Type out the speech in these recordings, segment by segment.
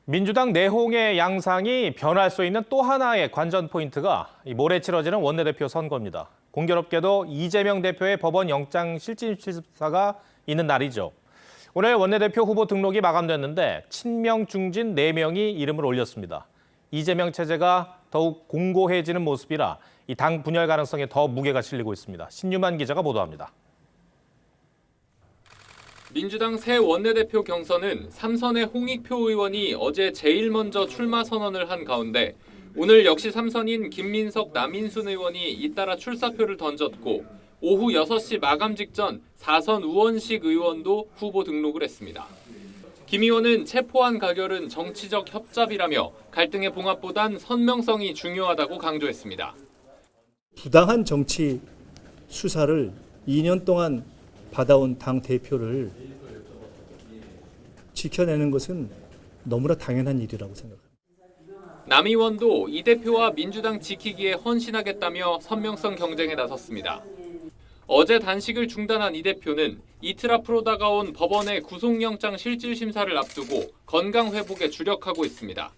민주당 내홍의 양상이 변할 수 있는 또 하나의 관전 포인트가 모레 치러지는 원내대표 선거입니다. 공교롭게도 이재명 대표의 법원 영장 실질 심사가 있는 날이죠. 오늘 원내대표 후보 등록이 마감됐는데 친명 중진 4명이 이름을 올렸습니다. 이재명 체제가 더욱 공고해지는 모습이라 이 당 분열 가능성에 더 무게가 실리고 있습니다. 신유만 기자가 보도합니다. 민주당 새 원내대표 경선은 삼선의 홍익표 의원이 어제 제일 먼저 출마 선언을 한 가운데 오늘 역시 삼선인 김민석, 남인순 의원이 잇따라 출사표를 던졌고 오후 6시 마감 직전 4선 우원식 의원도 후보 등록을 했습니다. 김 의원은 체포한 가결은 정치적 협잡이라며 갈등의 봉합보단 선명성이 중요하다고 강조했습니다. 부당한 정치 수사를 2년 동안 받아온 당 대표를 지켜내는 것은 너무나 당연한 일이라고 생각합니다. 남 의원도 이 대표와 민주당 지키기에 헌신하겠다며 선명성 경쟁에 나섰습니다. 어제 단식을 중단한 이 대표는 이틀 앞으로 다가온 법원의 구속영장 실질심사를 앞두고 건강 회복에 주력하고 있습니다.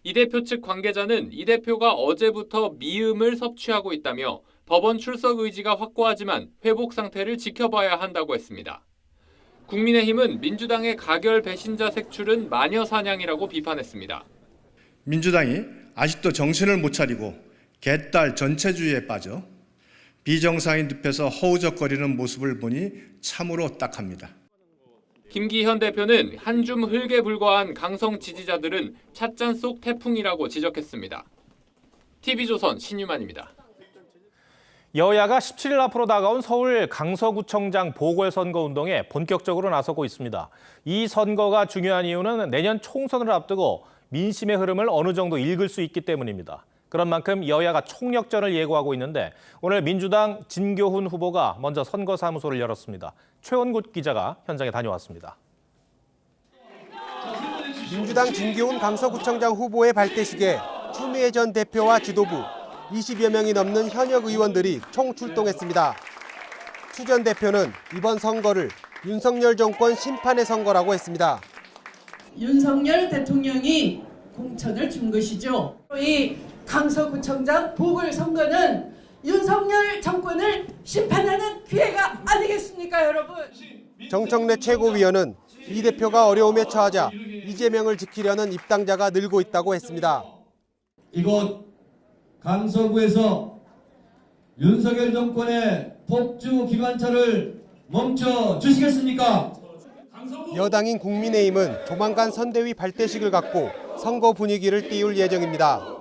이 대표 측 관계자는 이 대표가 어제부터 미음을 섭취하고 있다며 법원 출석 의지가 확고하지만 회복 상태를 지켜봐야 한다고 했습니다. 국민의힘은 민주당의 가결 배신자 색출은 마녀사냥이라고 비판했습니다. 민주당이 아직도 정신을 못 차리고 개딸 전체주의에 빠져 비정상인 늪에서 허우적거리는 모습을 보니 참으로 딱합니다. 김기현 대표는 한 줌 흙에 불과한 강성 지지자들은 찻잔 속 태풍이라고 지적했습니다. TV조선 신유만입니다. 여야가 17일 앞으로 다가온 서울 강서구청장 보궐선거 운동에 본격적으로 나서고 있습니다. 이 선거가 중요한 이유는 내년 총선을 앞두고 민심의 흐름을 어느 정도 읽을 수 있기 때문입니다. 그런 만큼 여야가 총력전을 예고하고 있는데 오늘 민주당 진교훈 후보가 먼저 선거사무소를 열었습니다. 최원굿 기자가 현장에 다녀왔습니다. 민주당 진교훈 강서구청장 후보의 발대식에 추미애 전 대표와 지도부, 20여 명이 넘는 현역 의원들이 총출동했습니다. 추 전 대표는 이번 선거를 윤석열 정권 심판의 선거라고 했습니다. 윤석열 대통령이 공천을 준 것이죠. 이 강서구청장 보궐선거는 윤석열 정권을 심판하는 기회가 아니겠습니까, 여러분? 정청래 최고위원은 이 대표가 어려움에 처하자 이재명을 지키려는 입당자가 늘고 있다고 했습니다. 이곳 강서구에서 윤석열 정권의 폭주 기관차를 멈춰 주시겠습니까? 여당인 국민의힘은 조만간 선대위 발대식을 갖고 선거 분위기를 띄울 예정입니다.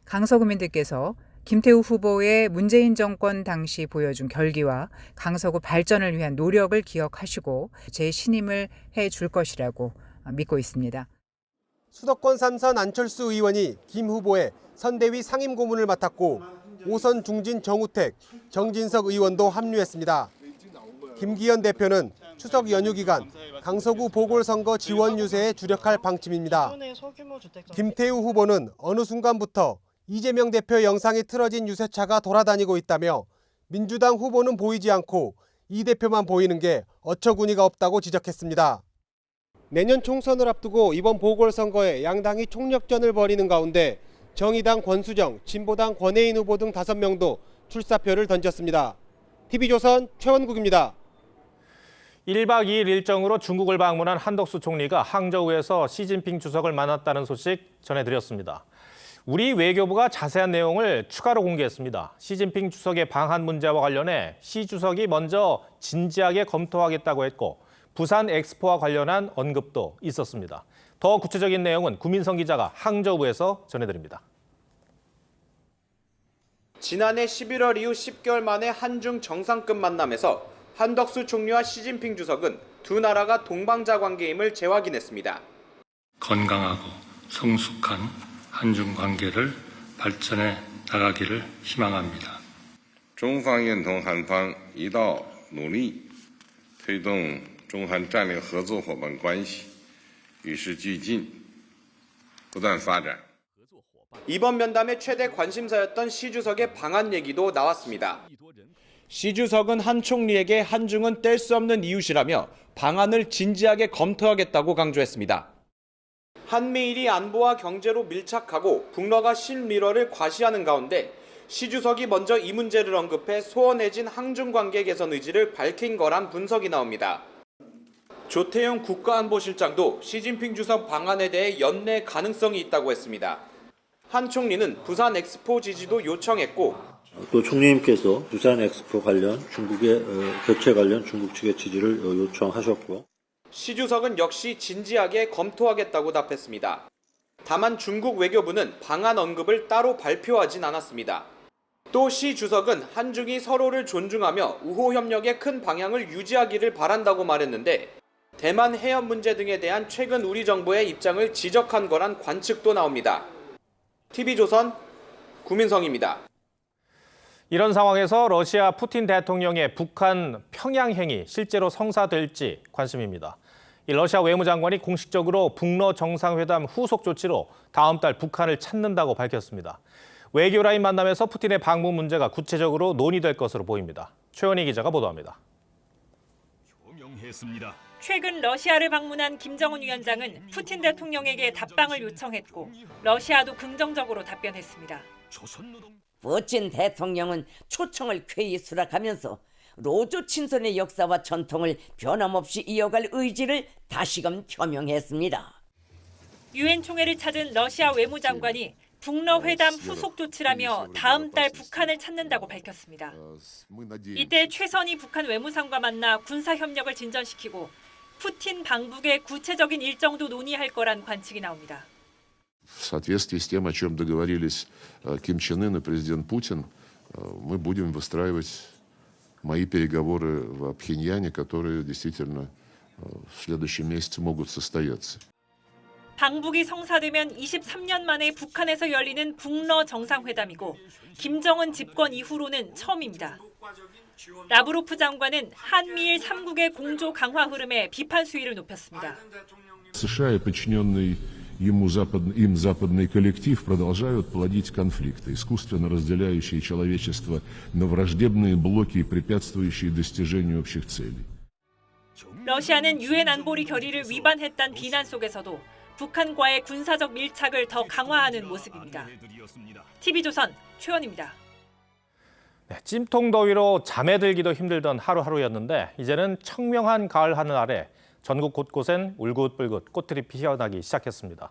강서구민들께서 김태우 후보의 문재인 정권 당시 보여준 결기와 강서구 발전을 위한 노력을 기억하시고 제 신임을 해줄 것이라고 믿고 있습니다. 수도권 3선 안철수 의원이 김 후보의 선대위 상임고문을 맡았고 5선 중진 정우택, 정진석 의원도 합류했습니다. 김기현 대표는 추석 연휴 기간 강서구 보궐선거 지원 유세에 주력할 방침입니다. 김태우 후보는 어느 순간부터 이재명 대표 영상이 틀어진 유세차가 돌아다니고 있다며 민주당 후보는 보이지 않고 이 대표만 보이는 게 어처구니가 없다고 지적했습니다. 내년 총선을 앞두고 이번 보궐선거에 양당이 총력전을 벌이는 가운데 정의당 권수정, 진보당 권혜인 후보 등 5명도 출사표를 던졌습니다. TV조선 최원국입니다. 1박 2일 일정으로 중국을 방문한 한덕수 총리가 항저우에서 시진핑 주석을 만났다는 소식 전해드렸습니다. 우리 외교부가 자세한 내용을 추가로 공개했습니다. 시진핑 주석의 방한 문제와 관련해 시 주석이 먼저 진지하게 검토하겠다고 했고 부산 엑스포와 관련한 언급도 있었습니다. 더 구체적인 내용은 구민성 기자가 항저우에서 전해드립니다. 지난해 11월 이후 10개월 만에 한중 정상급 만남에서 한덕수 총리와 시진핑 주석은 두 나라가 동방자 관계임을 재확인했습니다. 건강하고 성숙한 한중 관계를 발전해 나가기를 희망합니다. 中方愿同韩方一道努力，推动中韩战略合作伙伴关系与时俱进，不断发展。 이번 면담의 최대 관심사였던 시 주석의 방한 얘기도 나왔습니다. 시 주석은 한 총리에게 한중은 뗄 수 없는 이웃이라며 방안을 진지하게 검토하겠다고 강조했습니다. 한미일이 안보와 경제로 밀착하고 북러가 실미러를 과시하는 가운데 시 주석이 먼저 이 문제를 언급해 소원해진 한중 관계 개선 의지를 밝힌 거란 분석이 나옵니다. 조태용 국가안보실장도 시진핑 주석 방안에 대해 연내 가능성이 있다고 했습니다. 한 총리는 부산 엑스포 지지도 요청했고 또 총리님께서 부산 엑스포 관련 중국의 개최 관련 중국 측의 지지를 요청하셨고 시 주석은 역시 진지하게 검토하겠다고 답했습니다. 다만 중국 외교부는 방안 언급을 따로 발표하진 않았습니다. 또 시 주석은 한중이 서로를 존중하며 우호 협력의 큰 방향을 유지하기를 바란다고 말했는데 대만 해협 문제 등에 대한 최근 우리 정부의 입장을 지적한 거란 관측도 나옵니다. TV조선 구민성입니다. 이런 상황에서 러시아 푸틴 대통령의 북한 평양 행위 실제로 성사될지 관심입니다. 이 러시아 외무장관이 공식적으로 북러 정상회담 후속 조치로 다음 달 북한을 찾는다고 밝혔습니다. 외교라인 만남에서 푸틴의 방문 문제가 구체적으로 논의될 것으로 보입니다. 최원희 기자가 보도합니다. 최근 러시아를 방문한 김정은 위원장은 푸틴 대통령에게 답방을 요청했고 러시아도 긍정적으로 답변했습니다. 푸틴 대통령은 초청을 쾌히 수락하면서 로조 친선의 역사와 전통을 변함없이 이어갈 의지를 다시금 표명했습니다. 유엔 총회를 찾은 러시아 외무장관이 북러 회담 후속 조치라며 다음 달 북한을 찾는다고 밝혔습니다. 이때 최선희 북한 외무상과 만나 군사 협력을 진전시키고 푸틴 방북의 구체적인 일정도 논의할 거란 관측이 나옵니다. В соответствии с тем, о чем договорились Ким Чен Ын и президент Путин, мы будем выстраивать мои переговоры в Пхеньяне, которые действительно в следующем месяце могут состояться. 방북이 성사되면 23년 만에 북한에서 열리는 북러 정상회담이고 김정은 집권 이후로는 처음입니다. 라브로프 장관은 한미일 3국의 공조 강화 흐름에 비판 수위를 높였습니다. США и подчиненный им западный коллектив продолжают плодить конфликты, искусственно разделяющие человечество на враждебные блоки и препятствующие достижению общих целей. 러시아는 유엔 안보리 결의를 위반했다는 비난 속에서도 북한과의 군사적 밀착을 더 강화하는 모습입니다. TV조선 최원입니다. 네, 찜통 더위로 잠에 들기도 힘들던 하루하루였는데 이제는 청명한 가을 하늘 아래 전국 곳곳엔 울긋불긋 꽃들이 피어나기 시작했습니다.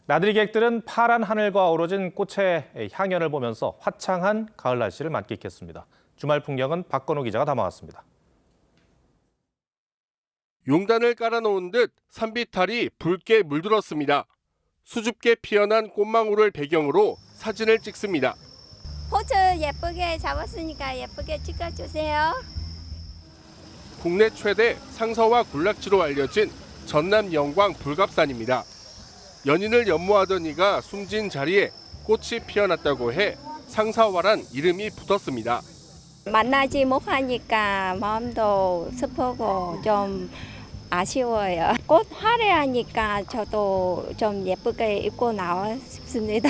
나들이 객들은 파란 하늘과 어우러진 꽃의 향연을 보면서 화창한 가을 날씨를 만끽했습니다. 주말 풍경은 박건우 기자가 담아왔습니다. 용단을 깔아놓은 듯 산비탈이 붉게 물들었습니다. 수줍게 피어난 꽃망울을 배경으로 사진을 찍습니다. 포즈 예쁘게 잡았으니까 예쁘게 찍어주세요. 국내 최대 상서와 군락지로 알려진 전남 영광 불갑산입니다. 연인을 연모하던 이가 숨진 자리에 꽃이 피어났다고 해 상사화란 이름이 붙었습니다. 만나지 못하니까 마음도 슬프고 좀 아쉬워요. 꽃 화려하니까 저도 좀 예쁘게 입고 나와 싶습니다.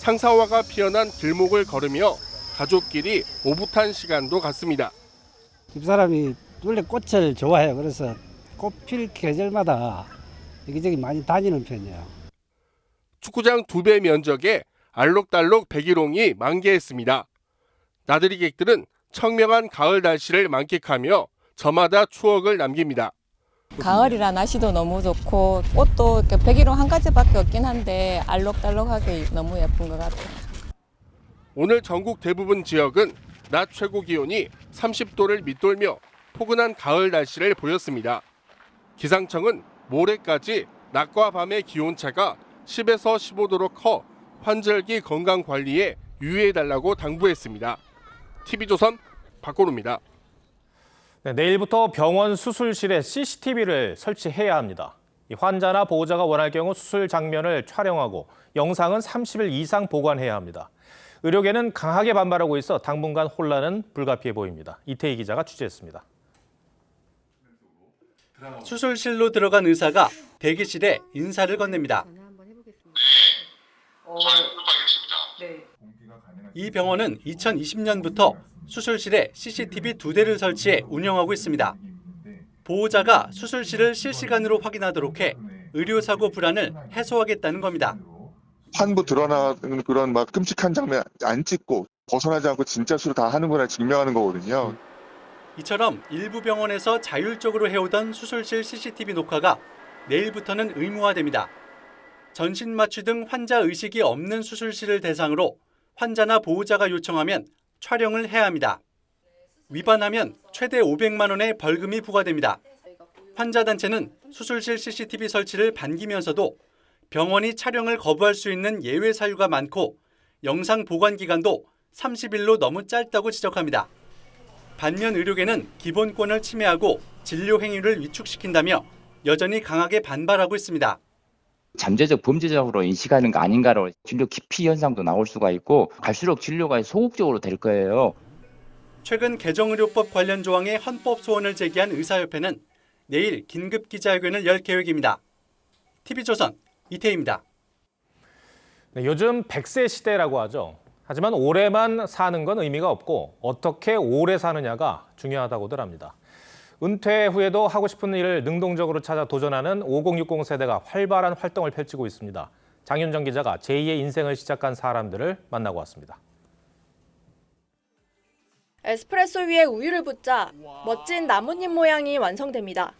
상사화가 피어난 길목을 걸으며 가족끼리 오붓한 시간도 갔습니다. 집사람이 원래 꽃을 좋아해요. 그래서 꽃필 계절마다 여기저기 많이 다니는 편이에요. 축구장 2배 면적에 알록달록 백일홍이 만개했습니다. 나들이 객들은 청명한 가을 날씨를 만끽하며 저마다 추억을 남깁니다. 가을이라 날씨도 너무 좋고 꽃도 백일홍 한 가지밖에 없긴 한데 알록달록하게 너무 예쁜 것 같아요. 오늘 전국 대부분 지역은 낮 최고 기온이 30도를 밑돌며 포근한 가을 날씨를 보였습니다. 기상청은 모레까지 낮과 밤의 기온차가 10에서 15도로 커 환절기 건강 관리에 유의해달라고 당부했습니다. TV조선 박건우입니다. 네, 내일부터 병원 수술실에 CCTV를 설치해야 합니다. 이 환자나 보호자가 원할 경우 수술 장면을 촬영하고 영상은 30일 이상 보관해야 합니다. 의료계는 강하게 반발하고 있어 당분간 혼란은 불가피해 보입니다. 이태희 기자가 취재했습니다. 수술실로 들어간 의사가 대기실에 인사를 건넵니다. 이 병원은 2020년부터 수술실에 CCTV 2대를 설치해 운영하고 있습니다. 보호자가 수술실을 실시간으로 확인하도록 해 의료사고 불안을 해소하겠다는 겁니다. 환부 드러나는 그런 막 끔찍한 장면 안 찍고 벗어나지 않고 진짜 수로 다 하는구나 증명하는 거거든요. 이처럼 일부 병원에서 자율적으로 해오던 수술실 CCTV 녹화가 내일부터는 의무화됩니다. 전신 마취 등 환자 의식이 없는 수술실을 대상으로 환자나 보호자가 요청하면 촬영을 해야 합니다. 위반하면 최대 500만 원의 벌금이 부과됩니다. 환자 단체는 수술실 CCTV 설치를 반기면서도 병원이 촬영을 거부할 수 있는 예외 사유가 많고 영상 보관 기간도 30일로 너무 짧다고 지적합니다. 반면 의료계는 기본권을 침해하고 진료 행위를 위축시킨다며 여전히 강하게 반발하고 있습니다. 잠재적 범죄적으로 인식하는 거 아닌가로 진료 기피 현상도 나올 수가 있고 갈수록 진료가 소극적으로 될 거예요. 최근 개정의료법 관련 조항의 헌법 소원을 제기한 의사협회는 내일 긴급 기자회견을 열 계획입니다. TV조선 이태희입니다. 네, 요즘 100세 시대라고 하죠. 하지만 오래만 사는 건 의미가 없고 어떻게 오래 사느냐가 중요하다고들 합니다. 은퇴 후에도 하고 싶은 일을 능동적으로 찾아 도전하는 5060 세대가 활발한 활동을 펼치고 있습니다. 장윤정 기자가 제2의 인생을 시작한 사람들을 만나고 왔습니다. 에스프레소 위에 우유를 붓자 멋진 나뭇잎 모양이 완성됩니다.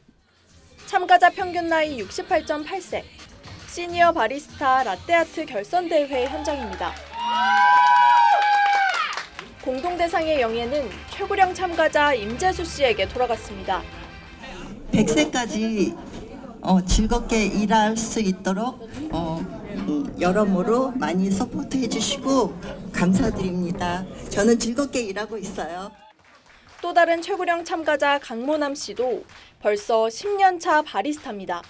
참가자 평균 나이 68.8세, 시니어 바리스타 라떼아트 결선대회 현장입니다. 공동대상의 영예는 최고령 참가자 임재수 씨에게 돌아갔습니다. 100세까지 즐겁게 일할 수 있도록 여러모로 많이 서포트해 주시고 감사드립니다. 저는 즐겁게 일하고 있어요. 또 다른 최고령 참가자 강모남 씨도 벌써 10년 차 바리스타입니다.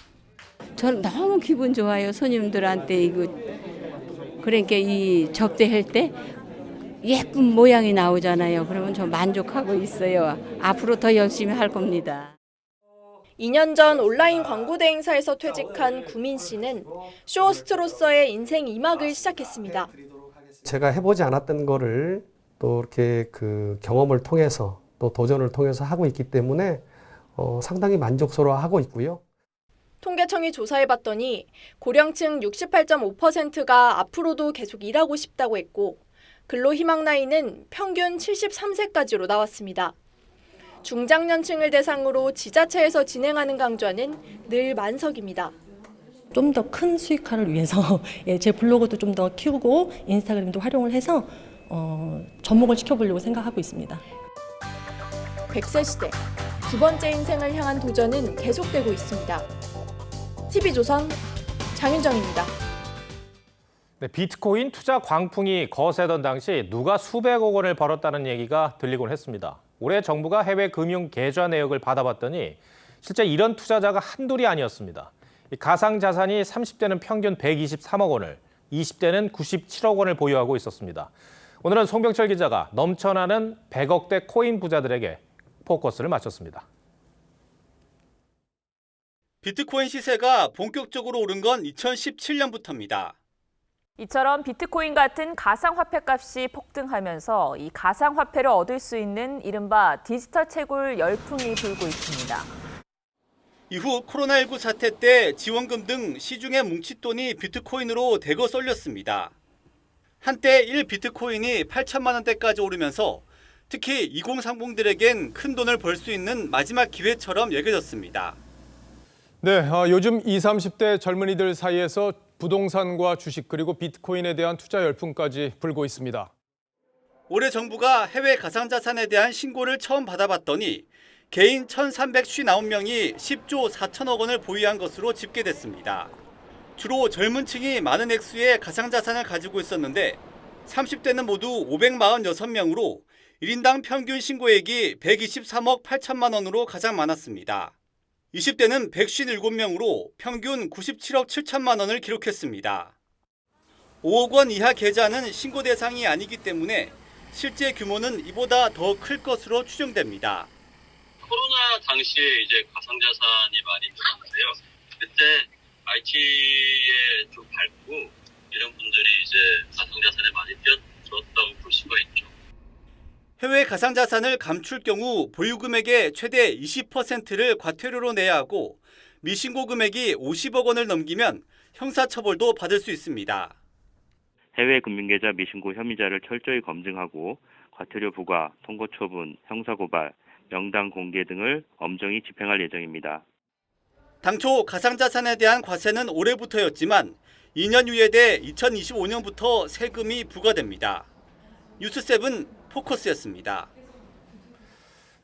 저는 너무 기분 좋아요. 손님들한테 이거 그러니까 이 접대할 때 예쁜 모양이 나오잖아요. 그러면 저 만족하고 있어요. 앞으로 더 열심히 할 겁니다. 2년 전 온라인 광고대 행사에서 퇴직한 구민 씨는 쇼호스트로서의 인생 2막을 시작했습니다. 제가 해보지 않았던 거를 또 이렇게 그 경험을 통해서 또 도전을 통해서 하고 있기 때문에 상당히 만족스러워하고 있고요. 통계청이 조사해봤더니 고령층 68.5%가 앞으로도 계속 일하고 싶다고 했고 근로희망 나이는 평균 73세까지로 나왔습니다. 중장년층을 대상으로 지자체에서 진행하는 강좌는 늘 만석입니다. 좀 더 큰 수익화를 위해서 제 블로그도 좀 더 키우고 인스타그램도 활용을 해서 접목을 시켜보려고 생각하고 있습니다. 100세 시대, 두 번째 인생을 향한 도전은 계속되고 있습니다. TV조선 장윤정입니다. 네, 비트코인 투자 광풍이 거세던 당시 누가 수백억 원을 벌었다는 얘기가 들리곤 했습니다. 올해 정부가 해외 금융 계좌 내역을 받아봤더니 실제 이런 투자자가 한둘이 아니었습니다. 가상자산이 30대는 평균 123억 원을, 20대는 97억 원을 보유하고 있었습니다. 오늘은 송병철 기자가 넘쳐나는 100억대 코인 부자들에게 포커스를 맞췄습니다. 비트코인 시세가 본격적으로 오른 건 2017년부터입니다. 이처럼 비트코인 같은 가상화폐 값이 폭등하면서 이 가상화폐를 얻을 수 있는 이른바 디지털 채굴 열풍이 불고 있습니다. 이후 코로나19 사태 때 지원금 등 시중의 뭉칫돈이 비트코인으로 대거 쏠렸습니다. 한때 1비트코인이 8천만 원대까지 오르면서 특히 2030들에겐 큰 돈을 벌 수 있는 마지막 기회처럼 여겨졌습니다. 네, 요즘 20, 30대 젊은이들 사이에서 부동산과 주식 그리고 비트코인에 대한 투자 열풍까지 불고 있습니다. 올해 정부가 해외 가상자산에 대한 신고를 처음 받아봤더니 개인 1,359명이 10조 4천억 원을 보유한 것으로 집계됐습니다. 주로 젊은 층이 많은 액수의 가상자산을 가지고 있었는데 30대는 모두 546명으로 1인당 평균 신고액이 123억 8천만 원으로 가장 많았습니다. 20대는 157명으로 평균 97억 7천만 원을 기록했습니다. 5억 원 이하 계좌는 신고 대상이 아니기 때문에 실제 규모는 이보다 더 클 것으로 추정됩니다. 코로나 당시에 이제 가상자산이 많이 늘었는데요. 그때 IT에 좀 밝고 이런 분들이 이제 가상자산에 많이 뛰어들었다고 볼 수가 있죠. 해외 가상자산을 감출 경우 보유금액의 최대 20%를 과태료로 내야 하고 미신고 금액이 50억 원을 넘기면 형사처벌도 받을 수 있습니다. 해외 금융계좌 미신고 혐의자를 철저히 검증하고 과태료 부과, 통고 처분, 형사고발, 명당 공개 등을 엄정히 집행할 예정입니다. 당초 가상자산에 대한 과세는 올해부터였지만 2년 유예돼 2025년부터 세금이 부과됩니다. 뉴스7 포커스였습니다.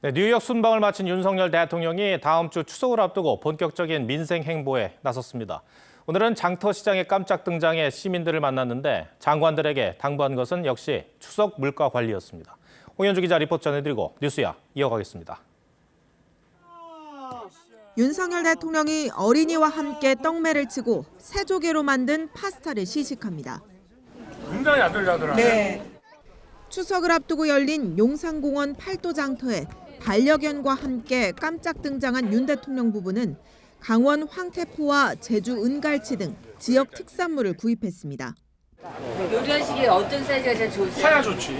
네, 뉴욕 순방을 마친 윤석열 대통령이 다음 주 추석을 앞두고 본격적인 민생 행보에 나섰습니다. 오늘은 장터시장에 깜짝 등장해 시민들을 만났는데 장관들에게 당부한 것은 역시 추석 물가 관리였습니다. 홍현주 기자 리포트 전해드리고 뉴스야 이어가겠습니다. 윤석열 대통령이 어린이와 함께 떡매를 치고 새조개로 만든 파스타를 시식합니다. 굉장히 야들야들하네. 네. 추석을 앞두고 열린 용산공원 팔도장터에 반려견과 함께 깜짝 등장한 윤 대통령 부부는 강원 황태포와 제주 은갈치 등 지역 특산물을 구입했습니다. 요리하시기에 어떤 사이즈가 제일 좋으세요? 사야 좋지.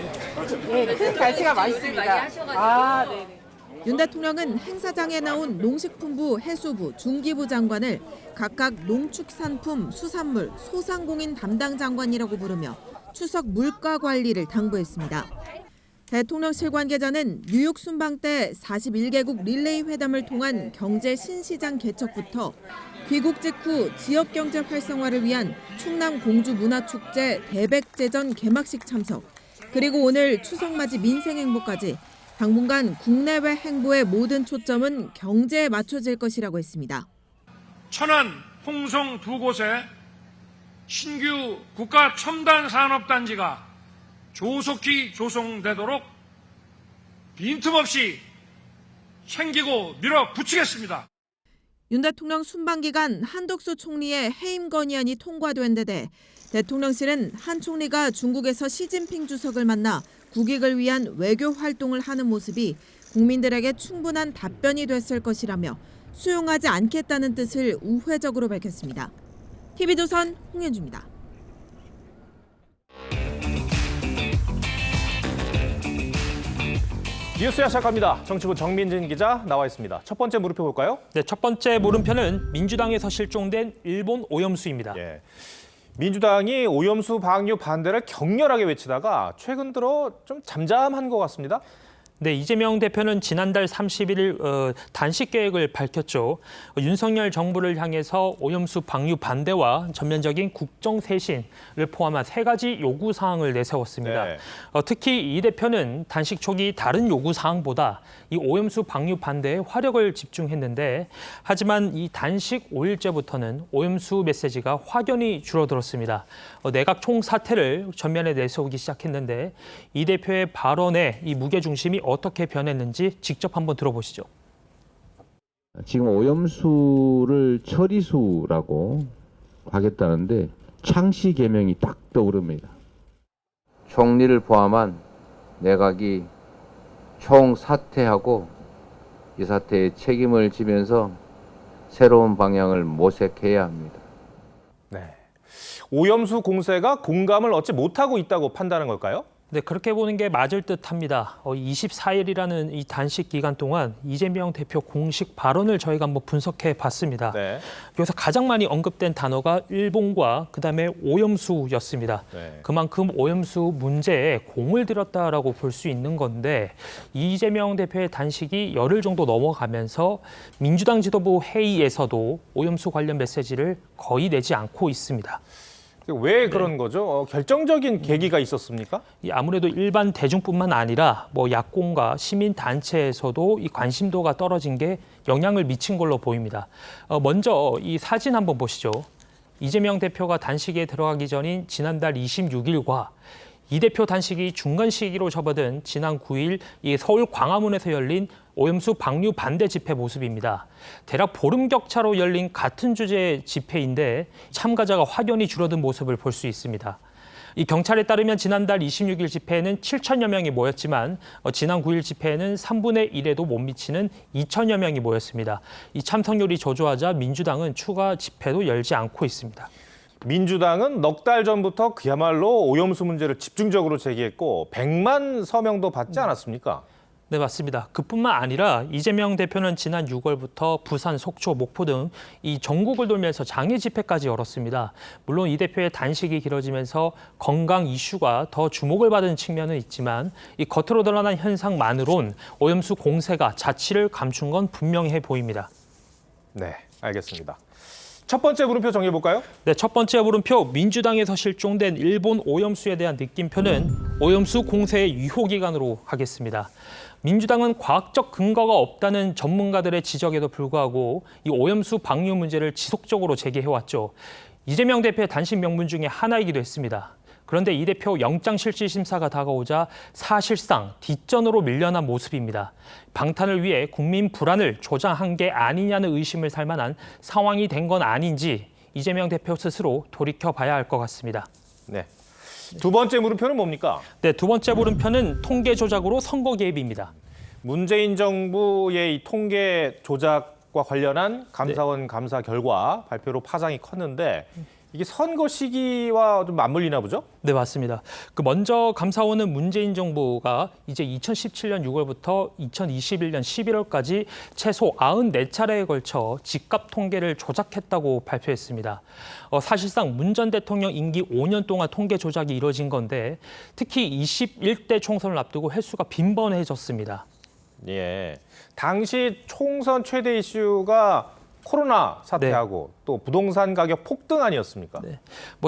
네, 큰 갈치가 맛있습니다. 아, 네. 윤 대통령은 행사장에 나온 농식품부, 해수부, 중기부 장관을 각각 농축산품, 수산물, 소상공인 담당 장관이라고 부르며 추석 물가 관리를 당부했습니다. 대통령실 관계자는 뉴욕 순방 때 41개국 릴레이 회담을 통한 경제 신시장 개척부터 귀국 직후 지역 경제 활성화를 위한 충남 공주 문화축제 대백제전 개막식 참석, 그리고 오늘 추석 맞이 민생 행보까지 당분간 국내외 행보의 모든 초점은 경제에 맞춰질 것이라고 했습니다. 천안, 홍성 두 곳에 신규 국가 첨단 산업단지가 조속히 조성되도록 빈틈없이 챙기고 밀어붙이겠습니다. 윤 대통령 순방 기간 한덕수 총리의 해임 건의안이 통과된 데 대해 대통령실은 한 총리가 중국에서 시진핑 주석을 만나 국익을 위한 외교 활동을 하는 모습이 국민들에게 충분한 답변이 됐을 것이라며 수용하지 않겠다는 뜻을 우회적으로 밝혔습니다. TV조선 홍현주입니다. 뉴스야 시작합니다. 정치부 정민진 기자 나와 있습니다. 첫 번째 물음표 볼까요? 네, 첫 번째 물음표는 민주당에서 실종된 일본 오염수입니다. 예. 민주당이 오염수 방류 반대를 격렬하게 외치다가 최근 들어 좀 잠잠한 것 같습니다. 네, 이재명 대표는 지난달 31일 단식 계획을 밝혔죠. 윤석열 정부를 향해서 오염수 방류 반대와 전면적인 국정 쇄신을 포함한 3가지 요구 사항을 내세웠습니다. 네. 특히 이 대표는 단식 초기 다른 요구 사항보다 이 오염수 방류 반대에 화력을 집중했는데, 하지만 이 단식 5일째부터는 오염수 메시지가 확연히 줄어들었습니다. 내각 총사퇴를 전면에 내세우기 시작했는데, 이 대표의 발언에 이 무게중심이 어떻게 변했는지 직접 한번 들어보시죠. 지금 오염수를 처리수라고 하겠다는데 창씨 개명이 딱 떠오릅니다. 총리를 포함한 내각이 총사퇴하고 이 사태에 책임을 지면서 새로운 방향을 모색해야 합니다. 네, 오염수 공세가 공감을 얻지 못하고 있다고 판단한 걸까요? 네, 그렇게 보는 게 맞을 듯합니다. 24일이라는 이 단식 기간 동안 이재명 대표 공식 발언을 저희가 한번 분석해 봤습니다. 네. 여기서 가장 많이 언급된 단어가 일본과 그다음에 오염수였습니다. 네. 그만큼 오염수 문제에 공을 들였다라고 볼 수 있는 건데, 이재명 대표의 단식이 열흘 정도 넘어가면서 민주당 지도부 회의에서도 오염수 관련 메시지를 거의 내지 않고 있습니다. 왜 그런 거죠? 결정적인 계기가 있었습니까? 아무래도 일반 대중뿐만 아니라 야권과 시민 단체에서도 이 관심도가 떨어진 게 영향을 미친 걸로 보입니다. 먼저 이 사진 한번 보시죠. 이재명 대표가 단식에 들어가기 전인 지난달 26일과 이 대표 단식이 중간 시기로 접어든 지난 9일 이 서울 광화문에서 열린 오염수 방류 반대 집회 모습입니다. 대략 보름 격차로 열린 같은 주제의 집회인데 참가자가 확연히 줄어든 모습을 볼 수 있습니다. 이 경찰에 따르면 지난달 26일 집회에는 7천여 명이 모였지만 지난 9일 집회에는 3분의 1에도 못 미치는 2천여 명이 모였습니다. 이 참석률이 저조하자 민주당은 추가 집회도 열지 않고 있습니다. 민주당은 넉 달 전부터 그야말로 오염수 문제를 집중적으로 제기했고 100만 서명도 받지 않았습니까? 네, 맞습니다. 그뿐만 아니라 이재명 대표는 지난 6월부터 부산, 속초, 목포 등 이 전국을 돌면서 장애 집회까지 열었습니다. 물론 이 대표의 단식이 길어지면서 건강 이슈가 더 주목을 받은 측면은 있지만 이 겉으로 드러난 현상만으론 오염수 공세가 자취를 감춘 건 분명해 보입니다. 네, 알겠습니다. 첫 번째 물음표 정해볼까요? 네, 첫 번째 물음표, 민주당에서 실종된 일본 오염수에 대한 느낌표는 오염수 공세의 유효기간으로 하겠습니다. 민주당은 과학적 근거가 없다는 전문가들의 지적에도 불구하고 이 오염수 방류 문제를 지속적으로 제기해왔죠. 이재명 대표의 단식 명분 중에 하나이기도 했습니다. 그런데 이 대표 영장실질심사가 다가오자 사실상 뒷전으로 밀려난 모습입니다. 방탄을 위해 국민 불안을 조장한 게 아니냐는 의심을 살 만한 상황이 된 건 아닌지 이재명 대표 스스로 돌이켜봐야 할 것 같습니다. 네. 두 번째 물음표는 뭡니까? 네, 두 번째 물음표는 통계 조작으로 선거 개입입니다. 문재인 정부의 이 통계 조작과 관련한 감사원 감사 결과 발표로 파장이 컸는데 이게 선거 시기와 좀 맞물리나 보죠? 네, 맞습니다. 먼저 감사원은 문재인 정부가 이제 2017년 6월부터 2021년 11월까지 최소 94차례에 걸쳐 집값 통계를 조작했다고 발표했습니다. 사실상 문 전 대통령 임기 5년 동안 통계 조작이 이뤄진 건데 특히 21대 총선을 앞두고 횟수가 빈번해졌습니다. 예. 당시 총선 최대 이슈가 코로나 사태하고 또 부동산 가격 폭등 아니었습니까? 네.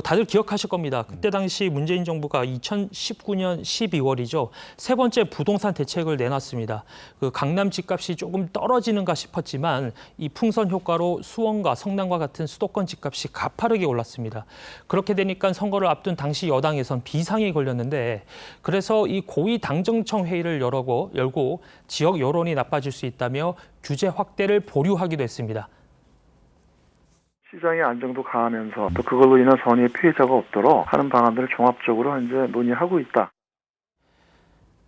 다들 기억하실 겁니다. 그때 당시 문재인 정부가 2019년 12월이죠. 세 번째 부동산 대책을 내놨습니다. 강남 집값이 조금 떨어지는가 싶었지만 이 풍선 효과로 수원과 성남과 같은 수도권 집값이 가파르게 올랐습니다. 그렇게 되니까 선거를 앞둔 당시 여당에선 비상이 걸렸는데 그래서 이 고위 당정청 회의를 열고 지역 여론이 나빠질 수 있다며 규제 확대를 보류하기도 했습니다. 시장의 안정도 가하면서 또 그걸로 인한 선의의 피해자가 없도록 하는 방안들을 종합적으로 현재 논의하고 있다.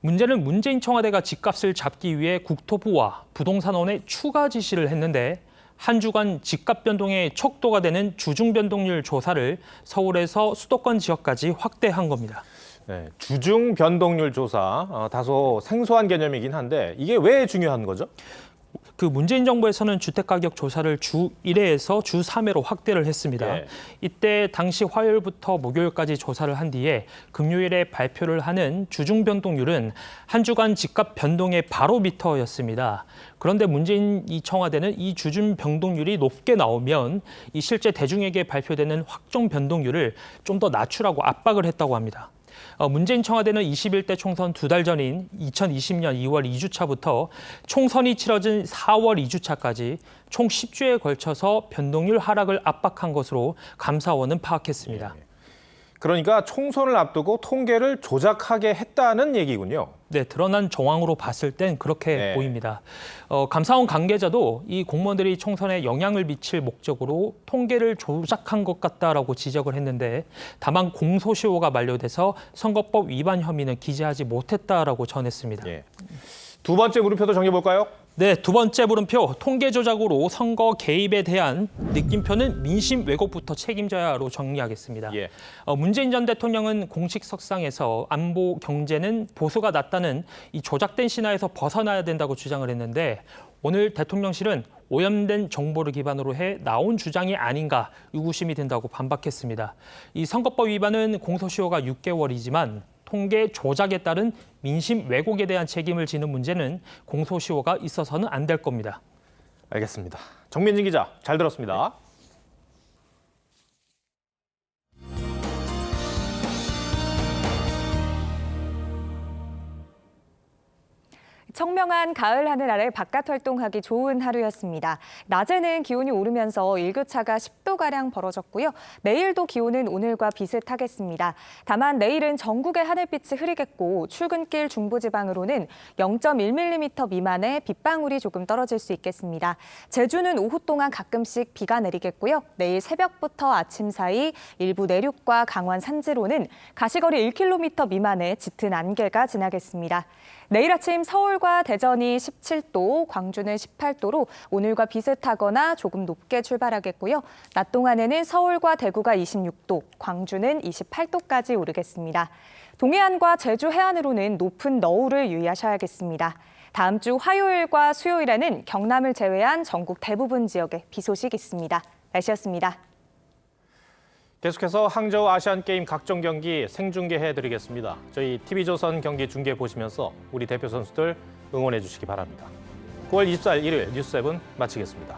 문제는 문재인 청와대가 집값을 잡기 위해 국토부와 부동산원에 추가 지시를 했는데 한 주간 집값 변동의 척도가 되는 주중 변동률 조사를 서울에서 수도권 지역까지 확대한 겁니다. 네, 주중 변동률 조사, 다소 생소한 개념이긴 한데 이게 왜 중요한 거죠? 문재인 정부에서는 주택가격 조사를 주 1회에서 주 3회로 확대를 했습니다. 네. 이때 당시 화요일부터 목요일까지 조사를 한 뒤에 금요일에 발표를 하는 주중 변동률은 한 주간 집값 변동의 바로미터였습니다. 그런데 문재인 청와대는 이 주중 변동률이 높게 나오면 이 실제 대중에게 발표되는 확정 변동률을 좀 더 낮추라고 압박을 했다고 합니다. 문재인 청와대는 21대 총선 2달 전인 2020년 2월 2주차부터 총선이 치러진 4월 2주차까지 총 10주에 걸쳐서 변동률 하락을 압박한 것으로 감사원은 파악했습니다. 그러니까 총선을 앞두고 통계를 조작하게 했다는 얘기군요. 네, 드러난 정황으로 봤을 땐 그렇게 보입니다. 감사원 관계자도 이 공무원들이 총선에 영향을 미칠 목적으로 통계를 조작한 것 같다라고 지적을 했는데 다만 공소시효가 만료돼서 선거법 위반 혐의는 기재하지 못했다라고 전했습니다. 두 번째 물음표도 정해볼까요? 네, 두 번째 물음표, 통계 조작으로 선거 개입에 대한 느낌표는 민심 왜곡부터 책임져야로 정리하겠습니다. 문재인 전 대통령은 공식 석상에서 안보, 경제는 보수가 낫다는 이 조작된 신화에서 벗어나야 된다고 주장을 했는데 오늘 대통령실은 오염된 정보를 기반으로 해 나온 주장이 아닌가 의구심이 든다고 반박했습니다. 이 선거법 위반은 공소시효가 6개월이지만 통계 조작에 따른 민심 왜곡에 대한 책임을 지는 문제는 공소시효가 있어서는 안 될 겁니다. 알겠습니다. 정민진 기자, 잘 들었습니다. 청명한 가을 하늘 아래 바깥 활동하기 좋은 하루였습니다. 낮에는 기온이 오르면서 일교차가 10도가량 벌어졌고요. 내일도 기온은 오늘과 비슷하겠습니다. 다만 내일은 전국의 하늘빛이 흐리겠고 출근길 중부지방으로는 0.1mm 미만의 빗방울이 조금 떨어질 수 있겠습니다. 제주는 오후 동안 가끔씩 비가 내리겠고요. 내일 새벽부터 아침 사이 일부 내륙과 강원 산지로는 가시거리 1km 미만의 짙은 안개가 지나겠습니다. 내일 아침 서울과 대전이 17도, 광주는 18도로 오늘과 비슷하거나 조금 높게 출발하겠고요. 낮 동안에는 서울과 대구가 26도, 광주는 28도까지 오르겠습니다. 동해안과 제주 해안으로는 높은 너울을 유의하셔야겠습니다. 다음 주 화요일과 수요일에는 경남을 제외한 전국 대부분 지역에 비 소식 있습니다. 날씨였습니다. 계속해서 항저우 아시안게임 각종 경기 생중계해드리겠습니다. 저희 TV조선 경기 중계 보시면서 우리 대표 선수들 응원해 주시기 바랍니다. 9월 24일 일요일 뉴스7 마치겠습니다.